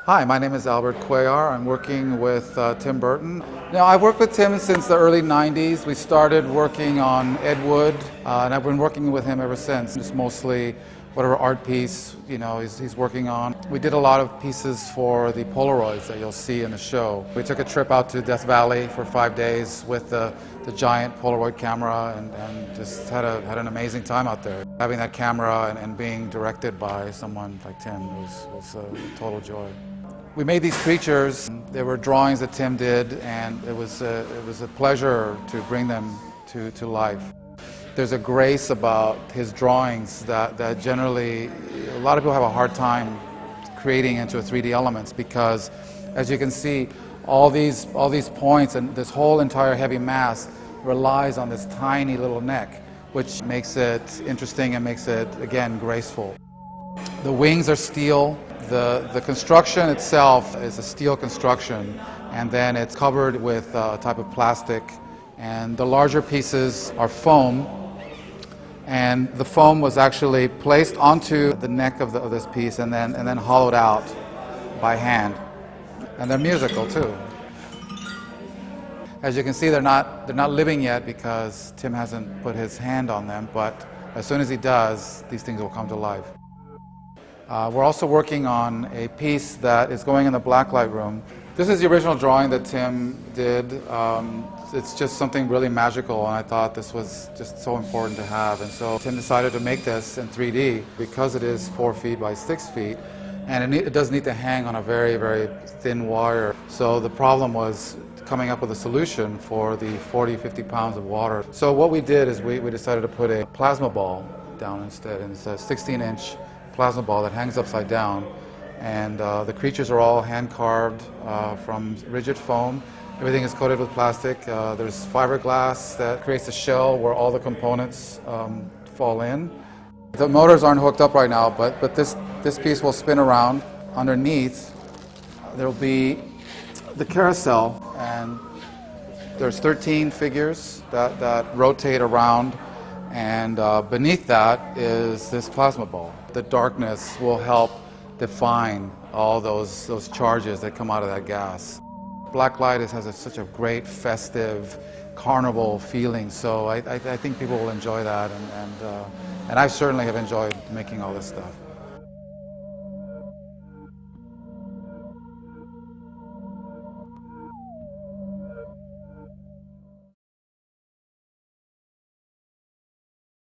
Hi, my name is Albert Cuellar. I'm working with Tim Burton. Now, I've worked with Tim since the early 90s. We started working on Ed Wood, and I've been working with him ever since. Just mostly whatever art piece, he's working on. We did a lot of pieces for the Polaroids that you'll see in the show. We took a trip out to Death Valley for 5 days with the giant Polaroid camera and just had an amazing time out there. Having that camera and being directed by someone like Tim was a total joy. We made these creatures. They were drawings that Tim did, and it was a pleasure to bring them to life. There's a grace about his drawings that generally a lot of people have a hard time creating into 3D elements, because as you can see, all these points and this whole entire heavy mass relies on this tiny little neck, which makes it interesting and makes it, again, graceful. The wings are steel. The construction itself is a steel construction, and then it's covered with a type of plastic, and the larger pieces are foam, and the foam was actually placed onto the neck of this piece and then hollowed out by hand. And they're musical too. As you can see, they're not living yet because Tim hasn't put his hand on them, but as soon as he does, these things will come to life. We're also working on a piece that is going in the blacklight room. This is the original drawing that Tim did. It's just something really magical, and I thought this was just so important to have. And so Tim decided to make this in 3D because it is 4 feet by 6 feet, and it does need to hang on a very, very thin wire. So the problem was coming up with a solution for the 50 pounds of water. So what we did is we decided to put a plasma ball down instead, and it's a 16-inch plasma ball that hangs upside down, and the creatures are all hand carved from rigid foam. Everything is coated with plastic. There's fiberglass that creates a shell where all the components fall in. The motors aren't hooked up right now, but this piece will spin around. Underneath there will be the carousel, and there's 13 figures that rotate around, and beneath that is this plasma ball. The darkness will help define all those charges that come out of that gas. Blacklight has such a great festive carnival feeling, so I think people will enjoy that, and I certainly have enjoyed making all this stuff.